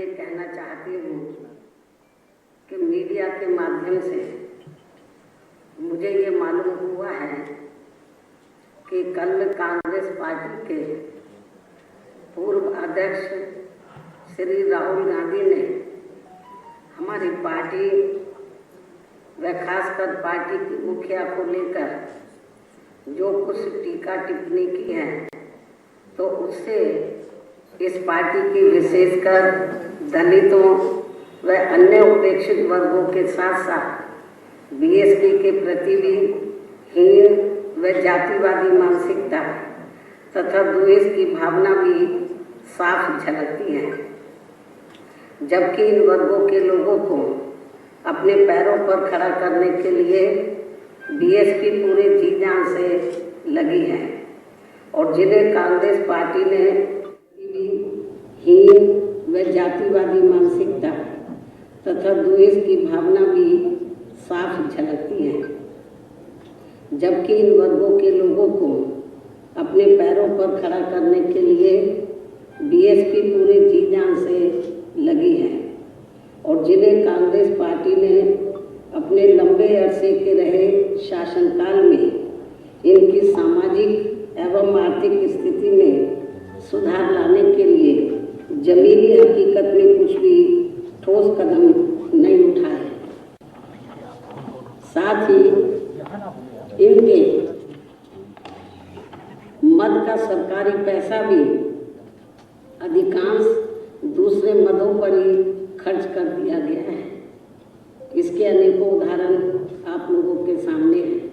कहना चाहती हूँ कि मीडिया के माध्यम से मुझे ये मालूम हुआ है कि कल कांग्रेस पार्टी के पूर्व अध्यक्ष श्री राहुल गांधी ने हमारी पार्टी व खासकर पार्टी की मुखिया को लेकर जो कुछ टीका टिप्पणी की है, तो उससे इस पार्टी की विशेषकर दलितों व अन्य उपेक्षित वर्गों के साथ साथ बीएसपी के प्रति भी हीन व जातिवादी मानसिकता तथा द्वेष की भावना भी साफ झलकती है। जबकि इन वर्गों के लोगों को अपने पैरों पर खड़ा करने के लिए बीएसपी पूरे जी जान से लगी है और जिन्हें कांग्रेस पार्टी ने हीन व जातिवादी मानसिकता तथा द्वेष की भावना भी साफ झलकती है। जबकि इन वर्गों के लोगों को अपने पैरों पर खड़ा करने के लिए बीएसपी पूरे जी जान से लगी है और जिन्हें कांग्रेस पार्टी ने अपने लंबे अरसे के रहे शासनकाल में इनकी सामाजिक एवं आर्थिक स्थिति में सुधार लाने के लिए जमीनी हकीकत में कुछ भी ठोस कदम नहीं उठाए। साथ ही इनके मद का सरकारी पैसा भी अधिकांश दूसरे मदों पर ही खर्च कर दिया गया है। इसके अनेकों उदाहरण आप लोगों के सामने हैं।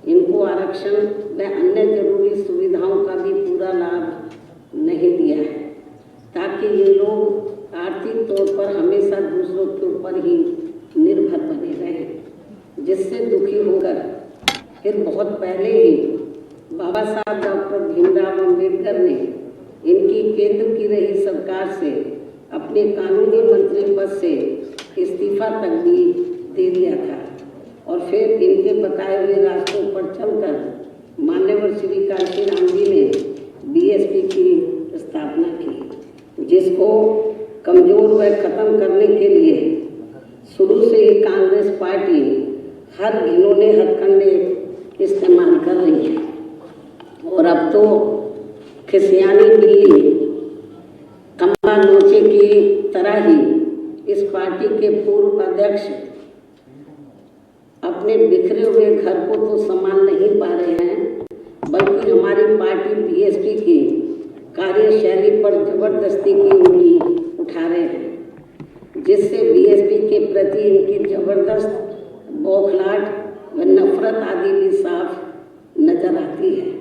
इनको आरक्षण व अन्य जरूरी सुविधाओं का भी पूरा लाभ नहीं दिया है ताकि ये लोग आर्थिक तौर पर हमेशा दूसरों के ऊपर ही निर्भर बने रहें, जिससे दुखी होकर फिर बहुत पहले ही बाबा साहब डॉक्टर भीमराव अम्बेडकर ने इनकी केंद्र की रही सरकार से अपने कानूनी मंत्री पद से इस्तीफा तक भी दे दिया था और फिर इनके बताए हुए रास्तों पर चलकर मान्यवर श्री कांशीराम जी ने बीएसपी की स्थापना की, जिसको कमजोर व खत्म करने के लिए शुरू से ही कांग्रेस पार्टी हर घिनौने हथकंडे इस्तेमाल कर रही है और अब तो खिसियानी बिल्ली कमरा नोचे की तरह ही इस पार्टी के पूर्व अध्यक्ष अपने बिखरे हुए घर को तो संभाल नहीं पा रहे हैं, बल्कि हमारी पार्टी बीएसपी की कार्यशैली पर जबरदस्ती की उंगली उठा रहे हैं, जिससे बीएसपी के प्रति इनकी जबरदस्त बौखलाहट व नफरत आदि भी साफ नजर आती है।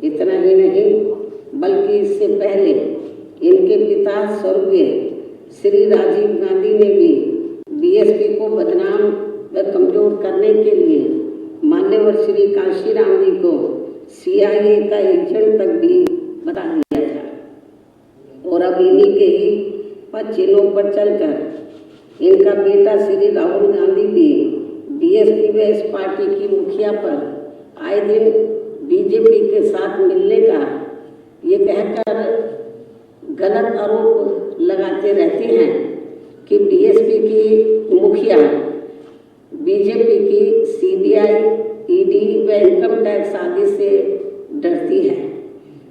इतना ही नहीं बल्कि इससे पहले इनके पिता स्वर्गीय श्री राजीव गांधी ने भी बीएसपी को बदनाम व कमजोर करने के लिए मान्यवर श्री कांशीराम जी को सीआईए का एजेंट तक भी बता दिया था और अब इन्हीं के ही पचिलों पर चलकर इनका बेटा श्री राहुल गांधी भी बीएसपी व इस पार्टी की मुखिया पर आए दिन बीजेपी के साथ मिलने का ये कहकर गलत आरोप लगाते रहते हैं कि बीएसपी की मुखिया बीजेपी की सीबीआई, ईडी व इनकम टैक्स आदि से डरती है,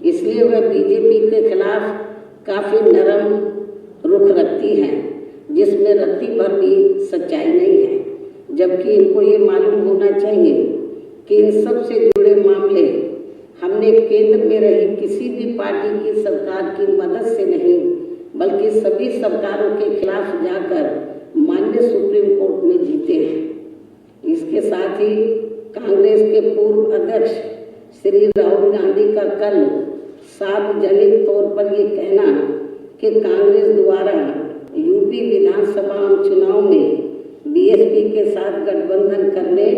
इसलिए वह बीजेपी के खिलाफ काफ़ी नरम रुख रखती है, जिसमें रत्ती भर भी सच्चाई नहीं है। जबकि इनको ये मालूम होना चाहिए कि इन सब से जुड़े मामले हमने केंद्र में रही किसी भी पार्टी की सरकार की मदद से नहीं, बल्कि सभी सरकारों के खिलाफ जाकर माननीय सुप्रीम कोर्ट में जीते हैं। इसके साथ ही कांग्रेस के पूर्व अध्यक्ष श्री राहुल गांधी का कल सार्वजनिक तौर पर ये कहना कि कांग्रेस द्वारा यूपी विधानसभा चुनाव में बीएसपी के साथ गठबंधन करने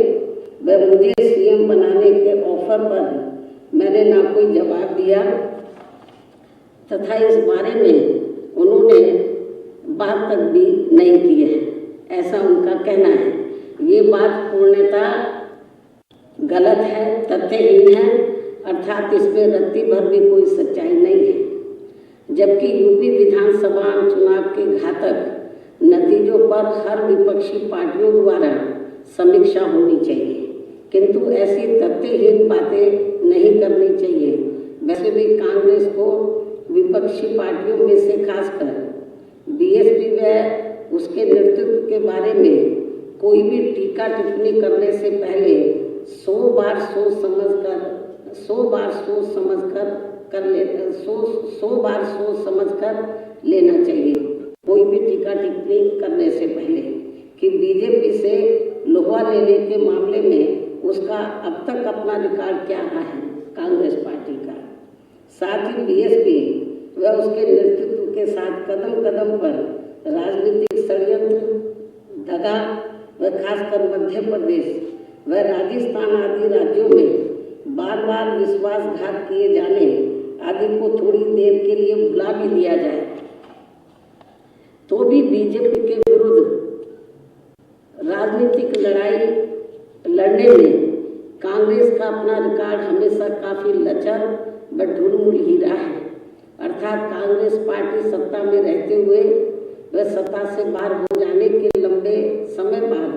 व मुझे सीएम बनाने के ऑफर पर मैंने ना कोई जवाब दिया तथा इस बारे में उन्होंने बात तक भी नहीं की है, ऐसा उनका कहना है। ये बात पूर्णतः गलत है, तथ्यहीन है, अर्थात इसमें रत्ती भर भी कोई सच्चाई नहीं है। जबकि यूपी विधानसभा चुनाव के घातक नतीजों पर हर विपक्षी पार्टियों द्वारा समीक्षा होनी चाहिए, किंतु ऐसी तथ्यहीन बातें नहीं करनी चाहिए। वैसे भी कांग्रेस को विपक्षी पार्टियों में से खासकर बीएसपी व उसके नेतृत्व के बारे में कोई भी टीका टिप्पणी करने से पहले 100 बार सोच समझ कर लेना चाहिए। कोई भी टीका टिप्पणी करने से पहले कि बीजेपी से लोहा लेने के मामले में उसका अब तक अपना रिकॉर्ड क्या रहा है कांग्रेस पार्टी का। साथ ही बीएसपी व उसके नेतृत्व के साथ कदम कदम पर राजनीतिक षड्यंत्र, दगा व खासकर मध्य प्रदेश व राजस्थान आदि राज्यों में बार बार विश्वासघात किए जाने आदि को थोड़ी देर के लिए भुला भी दिया जाए तो भी बीजेपी के विरुद्ध राजनीतिक लड़ाई लड़ने में कांग्रेस का अपना रिकॉर्ड हमेशा काफी लचर व ढुलमुल ही रहा है। अर्थात कांग्रेस पार्टी सत्ता में रहते हुए व सत्ता से बाहर हो जाने के लंबे समय बाद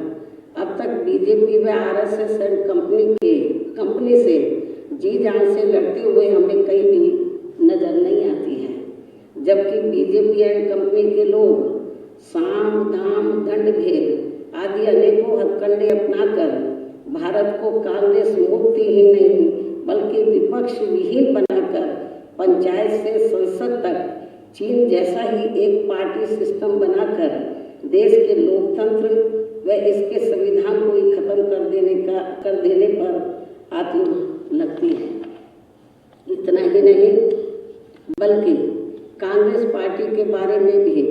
अब तक बीजेपी व आरएसएस एंड कंपनी से जी जान से लड़ते हुए हमें कहीं भी नजर नहीं आती है। जबकि बीजेपी एंड कंपनी के लोग साम दाम दंड भेद आदि अनेकों हथकंडे अपनाकर भारत को कांग्रेस मुक्त ही नहीं बल्कि विपक्ष विहीन बनाकर पंचायत से संसद तक चीन जैसा ही एक पार्टी सिस्टम बनाकर देश के लोकतंत्र व इसके संविधान को ही खत्म कर देने पर आती लगती है। इतना ही नहीं बल्कि कांग्रेस पार्टी के बारे में भी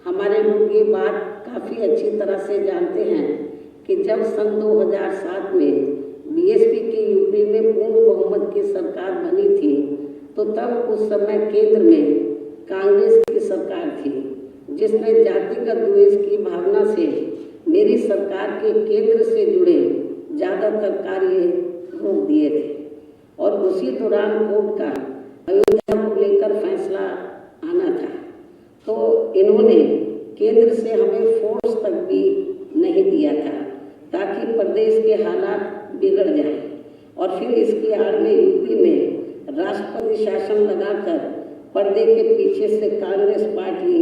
हमारे लोग ये बात काफ़ी अच्छी तरह से जानते हैं कि जब सन 2007 में बीएसपी की यूपी में पूर्ण बहुमत की सरकार बनी थी तो तब उस समय केंद्र में कांग्रेस की सरकार थी, जिसने जातिगत द्वेष की भावना से मेरी सरकार के केंद्र से जुड़े ज़्यादातर कार्य रोक दिए थे और उसी दौरान कोर्ट का अयोध्या को लेकर फैसला आना था तो इन्होंने केंद्र से हमें फोर्स तक भी नहीं दिया था ताकि प्रदेश के हालात बिगड़ जाए और फिर इसकी आड़ में यूपी में राष्ट्रपति शासन लगाकर पर्दे के पीछे से कांग्रेस पार्टी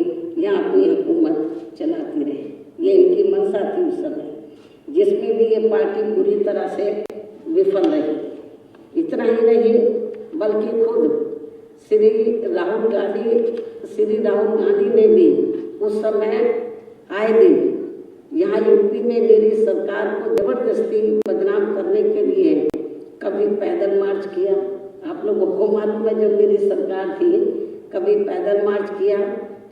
यहाँ अपनी हुकूमत चलाती रही। ये इनकी मंशा थी उस समय, जिसमें भी ये पार्टी पूरी तरह से विफल रही। इतना ही नहीं बल्कि खुद श्री राहुल गांधी ने भी उस समय आए दिन यहाँ यूपी में मेरी सरकार को जबरदस्ती बदनाम करने के लिए कभी पैदल मार्च किया, आप लोगों को मालूम है जब मेरी सरकार थी, कभी पैदल मार्च किया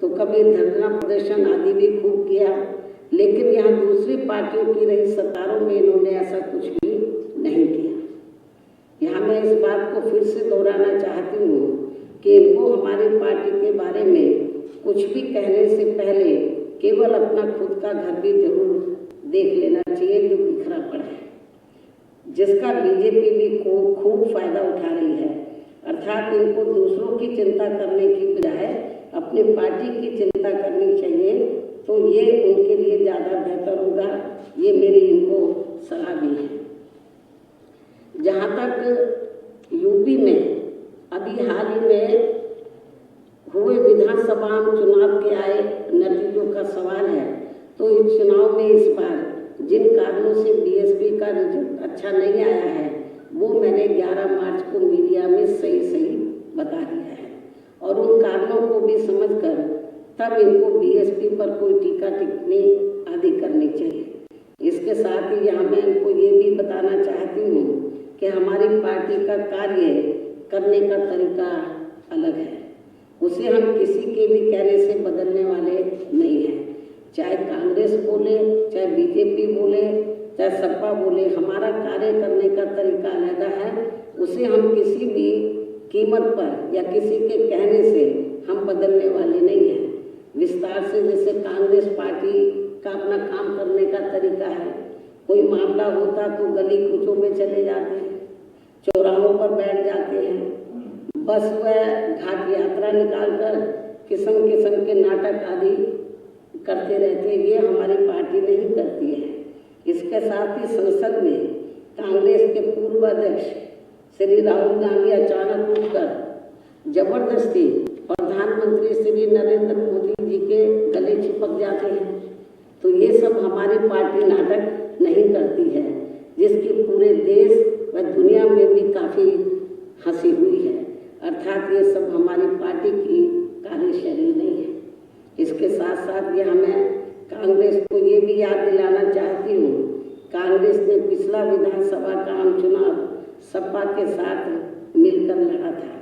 तो कभी धरना प्रदर्शन आदि भी खूब किया। लेकिन यहाँ दूसरी पार्टियों की रही सरकारों में इन्होंने ऐसा कुछ भी नहीं किया। यहाँ मैं इस बात को फिर से दोहराना चाहती हूँ कि इनको हमारी पार्टी के बारे में कुछ भी कहने से पहले केवल अपना खुद का घर भी जरूर देख लेना चाहिए जो बिखरा पड़ा है, जिसका बीजेपी भी खूब फायदा उठा रही है। अर्थात इनको दूसरों की चिंता करने की बजाय अपनी पार्टी की चिंता करनी चाहिए, तो ये उनके लिए ज़्यादा बेहतर होगा। ये मेरी इनको सलाह भी है। जहाँ तक यूपी में अभी हाल ही में हुए विधानसभा चुनाव के आए नतीजों का सवाल है, तो इस चुनाव में इस बार जिन कारणों से बीएसपी का रिजल्ट अच्छा नहीं आया है वो मैंने 11 मार्च को मीडिया में सही बता दिया है और उन कारणों को भी समझकर तब इनको बीएसपी पर कोई टीका टिप्पणी आदि करनी चाहिए। इसके साथ ही यहाँ मैं इनको ये भी बताना चाहती हूँ कि हमारी पार्टी का कार्य करने का तरीका अलग है, उसे हम किसी के भी कहने से बदलने वाले नहीं हैं। चाहे कांग्रेस बोले, चाहे बीजेपी बोले, चाहे सपा बोले, हमारा कार्य करने का तरीका अलग है। उसे हम किसी भी कीमत पर या किसी के कहने से हम बदलने वाले नहीं हैं। विस्तार से जैसे कांग्रेस पार्टी का अपना काम करने का तरीका है, कोई मामला होता तो गली कूचों में चले जाते हैं, चौराहों पर बैठ जाते हैं, बस व घाट यात्रा निकालकर किस्म किस्म के नाटक आदि करते रहते हैं। ये हमारी पार्टी नहीं करती है। इसके साथ ही संसद में कांग्रेस के पूर्व अध्यक्ष श्री राहुल गांधी अचानक उठकर जबरदस्ती प्रधानमंत्री श्री नरेंद्र मोदी जी के गले चिपक जाते हैं। तो ये सब हमारी पार्टी नाटक नहीं करती है, जिसकी पूरे देश व दुनिया में भी काफ़ी हंसी हुई है। अर्थात ये सब हमारी पार्टी की कार्यशैली नहीं है। इसके साथ साथ ये हमें कांग्रेस को ये भी याद दिलाना चाहती हूँ, कांग्रेस ने पिछला विधानसभा का आम चुनाव सपा के साथ मिलकर लड़ा था,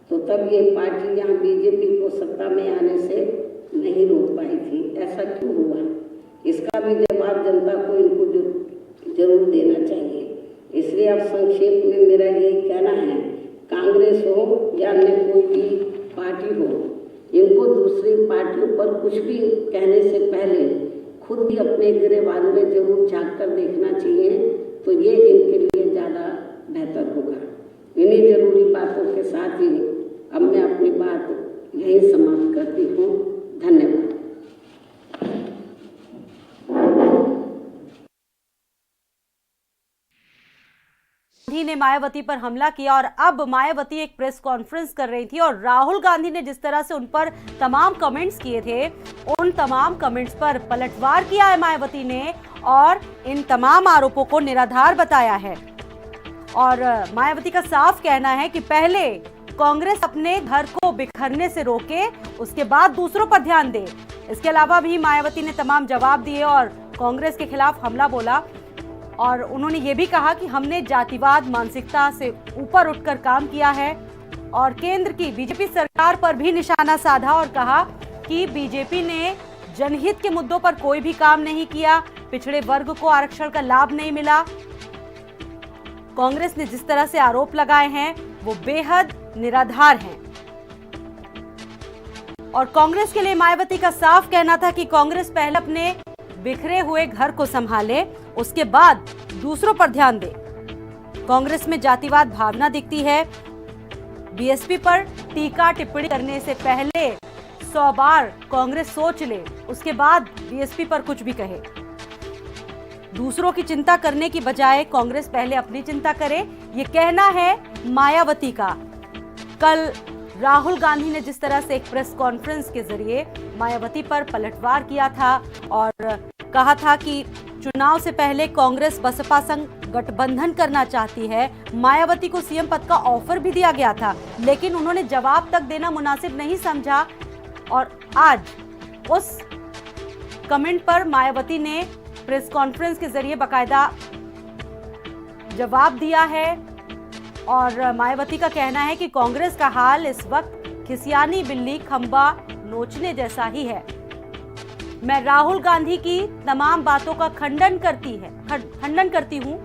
तो तब ये पार्टी यहाँ बीजेपी को सत्ता में आने से नहीं रोक पाई थी। ऐसा क्यों हुआ, इसका भी जवाब जनता को इनको जरूर देना चाहिए। इसलिए अब संक्षेप में मेरा यही कहना है, कांग्रेस हो या अन्य कोई भी पार्टी हो, इनको दूसरी पार्टियों पर कुछ भी कहने से पहले खुद भी अपने गिरेबान में जरूर झांक कर देखना चाहिए, तो ये इनके लिए ज़्यादा बेहतर होगा। इन्हीं जरूरी बातों के साथ ही अब मैं अपनी बात यहीं समाप्त करती हूँ। धन्यवाद। गांधी ने मायावती पर हमला किया और अब मायावती एक प्रेस कॉन्फ्रेंस कर रही थी और राहुल गांधी ने जिस तरह से उन पर तमाम कमेंट्स किए थे, उन तमाम कमेंट्स पर पलटवार किया है मायावती ने और इन तमाम आरोपों को निराधार बताया है। और मायावती का साफ कहना है कि पहले कांग्रेस अपने घर को बिखरने से रोके, उसके बाद दूसरों पर ध्यान दे। इसके अलावा भी मायावती ने तमाम जवाब दिए और कांग्रेस के खिलाफ हमला बोला और उन्होंने ये भी कहा कि हमने जातिवाद मानसिकता से ऊपर उठकर काम किया है और केंद्र की बीजेपी सरकार पर भी निशाना साधा और कहा कि बीजेपी ने जनहित के मुद्दों पर कोई भी काम नहीं किया, पिछड़े वर्ग को आरक्षण का लाभ नहीं मिला। कांग्रेस ने जिस तरह से आरोप लगाए हैं वो बेहद निराधार हैं। और कांग्रेस के लिए मायावती का साफ कहना था कि कांग्रेस पहले अपने बिखरे हुए घर को संभाले, उसके बाद दूसरों पर ध्यान दे। कांग्रेस में जातिवाद भावना दिखती है। बीएसपी पर टीका टिप्पणी करने से पहले 100 बार कांग्रेस सोच ले, उसके बाद बीएसपी पर कुछ भी कहे। दूसरों की चिंता करने की बजाय कांग्रेस पहले अपनी चिंता करे, ये कहना है मायावती का। कल राहुल गांधी ने जिस तरह से एक प्रेस कॉन्फ्रेंस के जरिए मायावती पर पलटवार किया था और कहा था कि चुनाव से पहले कांग्रेस बसपा संग गठबंधन करना चाहती है, मायावती को सीएम पद का ऑफर भी दिया गया था, लेकिन उन्होंने जवाब तक देना मुनासिब नहीं समझा और आज उस कमेंट पर मायावती ने प्रेस कॉन्फ्रेंस के जरिए बकायदा जवाब दिया है। और मायावती का कहना है कि कांग्रेस का हाल इस वक्त खिसियानी बिल्ली खंबा नोचने जैसा ही है। मैं राहुल गांधी की तमाम बातों का खंडन करती हूं